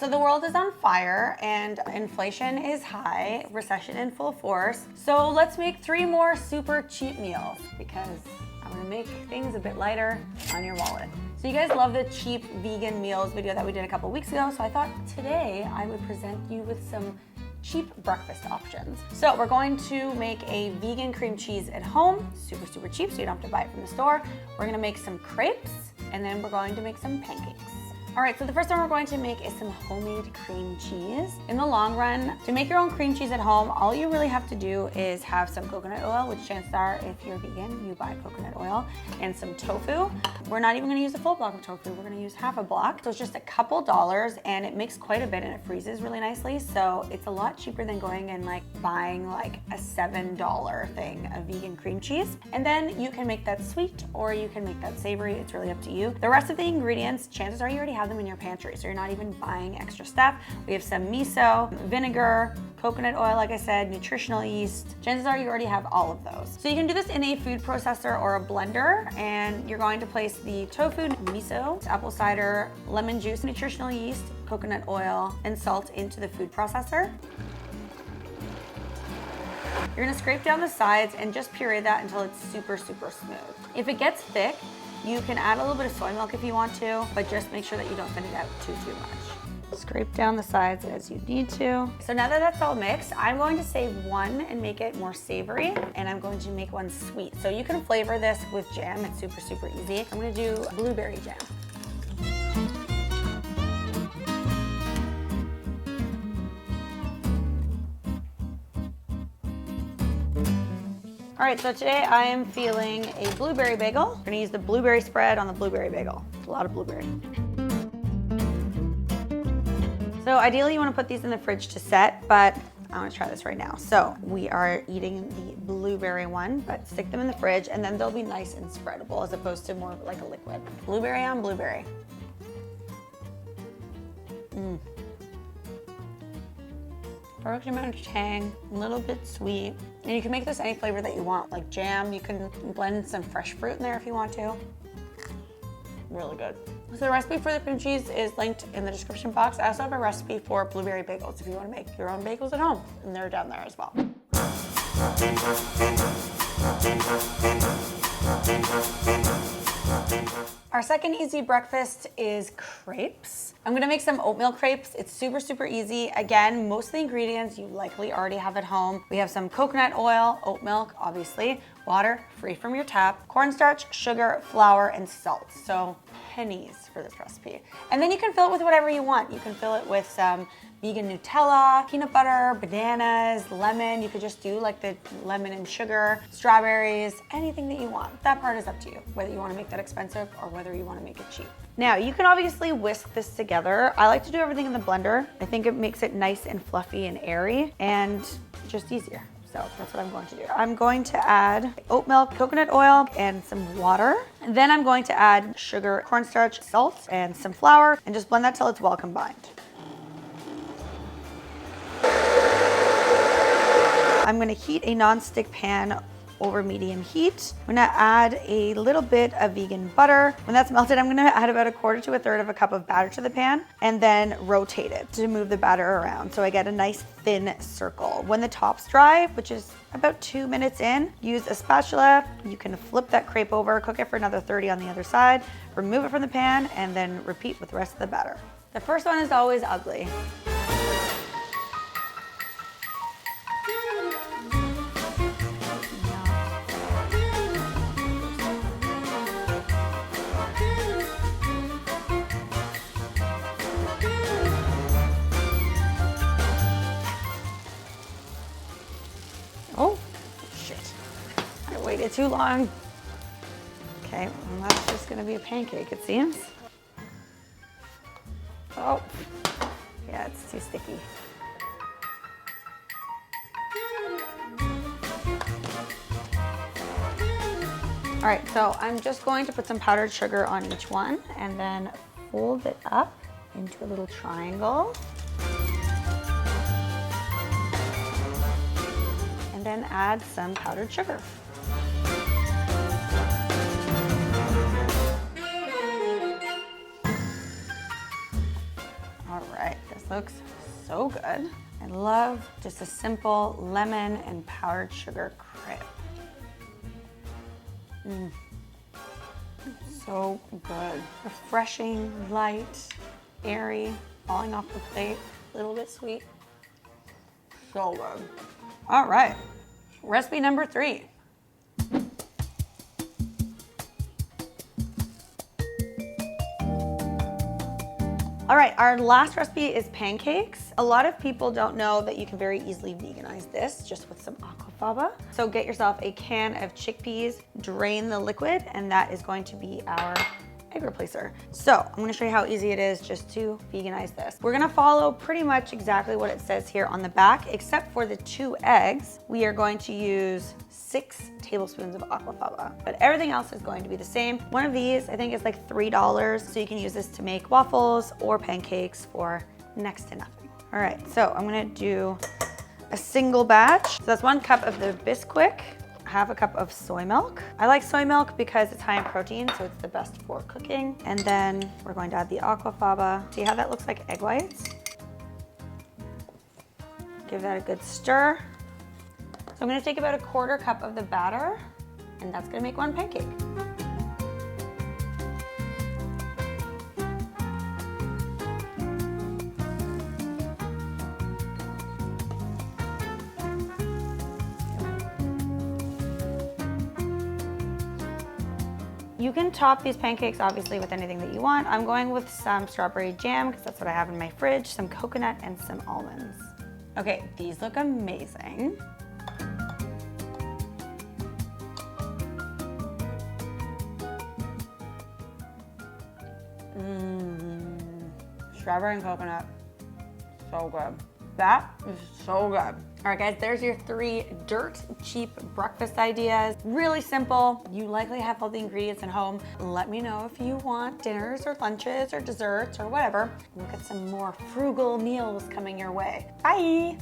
So the world is on fire and inflation is high, recession in full force. So let's make 3 more super cheap meals because I'm gonna make things a bit lighter on your wallet. So you guys love the cheap vegan meals video that we did a couple weeks ago. So I thought today I would present you with some cheap breakfast options. So we're going to make a vegan cream cheese at home, super, super cheap, so you don't have to buy it from the store. We're gonna make some crepes, and then we're going to make some pancakes. All right, so the first one we're going to make is some homemade cream cheese. In the long run, to make your own cream cheese at home, all you really have to do is have some coconut oil, which chances are, if you're vegan, you buy coconut oil, and some tofu. We're not even gonna use a full block of tofu, we're gonna use half a block. So it's just a couple dollars, and it makes quite a bit, and it freezes really nicely. So it's a lot cheaper than going and buying a $7 thing of vegan cream cheese. And then you can make that sweet, or you can make that savory, it's really up to you. The rest of the ingredients, chances are you already have them in your pantry, so you're not even buying extra stuff. We have some miso, vinegar, coconut oil, like I said, nutritional yeast. Chances are you already have all of those. So you can do this in a food processor or a blender, and you're going to place the tofu, miso, apple cider, lemon juice, nutritional yeast, coconut oil, and salt into the food processor. You're gonna scrape down the sides and just puree that until it's super, super smooth. If it gets thick, you can add a little bit of soy milk if you want to, but just make sure that you don't thin it out too much. Scrape down the sides as you need to. So now that that's all mixed, I'm going to save one and make it more savory, and I'm going to make one sweet. So you can flavor this with jam, it's super, super easy. I'm gonna do blueberry jam. All right, so today I am feeling a blueberry bagel. I'm gonna use the blueberry spread on the blueberry bagel. It's a lot of blueberry. So ideally you wanna put these in the fridge to set, but I wanna try this right now. So we are eating the blueberry one, but stick them in the fridge and then they'll be nice and spreadable as opposed to more like a liquid. Blueberry on blueberry. Perfect amount of tang, a little bit sweet. And you can make this any flavor that you want, like jam. You can blend some fresh fruit in there if you want to. Really good. So the recipe for the cream cheese is linked in the description box. I also have a recipe for blueberry bagels if you want to make your own bagels at home, and they're down there as well. Our second easy breakfast is crepes. I'm gonna make some oat milk crepes. It's super, super easy. Again, most of the ingredients you likely already have at home. We have some coconut oil, oat milk, obviously, water, free from your tap, cornstarch, sugar, flour, and salt. So pennies for this recipe. And then you can fill it with whatever you want. You can fill it with some vegan Nutella, peanut butter, bananas, lemon. You could just do like the lemon and sugar, strawberries, anything that you want. That part is up to you, whether you want to make that expensive or whether you want to make it cheap. Now, you can obviously whisk this together. I like to do everything in the blender. I think it makes it nice and fluffy and airy and just easier. So that's what I'm going to do. I'm going to add oat milk, coconut oil, and some water. And then I'm going to add sugar, cornstarch, salt, and some flour, and just blend that till it's well combined. I'm gonna heat a non-stick pan over medium heat. I'm gonna add a little bit of vegan butter. When that's melted, I'm gonna add about 1/4 to 1/3 of a cup of batter to the pan and then rotate it to move the batter around so I get a nice thin circle. When the top's dry, which is about 2 minutes in, use a spatula. You can flip that crepe over, cook it for another 30 on the other side, remove it from the pan, and then repeat with the rest of the batter. The first one is always ugly. Oh, shit. I waited too long. Okay, well, that's just gonna be a pancake, it seems. Oh, yeah, it's too sticky. All right, so I'm just going to put some powdered sugar on each one and then fold it up into a little triangle. And then add some powdered sugar. All right, this Looks so good. I love just a simple lemon and powdered sugar crepe. So good. Refreshing, light, airy, falling off the plate, a little bit sweet. So good. All right, recipe number 3. All right, our last recipe is pancakes. A lot of people don't know that you can very easily veganize this just with some aquafaba. So get yourself a can of chickpeas, drain the liquid, and that is going to be our egg replacer. So I'm gonna show you how easy it is just to veganize this. We're gonna follow pretty much exactly what it says here on the back, except for the 2 eggs. We are going to use 6 tablespoons of aquafaba, but everything else is going to be the same. One of these, I think, is like $3, so you can use this to make waffles or pancakes for next to nothing. All right, so I'm gonna do a single batch. So that's 1 cup of the Bisquick, half a cup of soy milk. I like soy milk because it's high in protein, so it's the best for cooking. And then we're going to add the aquafaba. See how that looks like egg whites? Give that a good stir. So I'm gonna take about a 1/4 cup of the batter, and that's gonna make 1 pancake. You can top these pancakes obviously with anything that you want. I'm going with some strawberry jam because that's what I have in my fridge, some coconut and some almonds. Okay, these look amazing. Strawberry and coconut, so good. That is so good. All right, guys, there's your 3 dirt cheap breakfast ideas. Really simple. You likely have all the ingredients at home. Let me know if you want dinners or lunches or desserts or whatever. Look at some more frugal meals coming your way. Bye.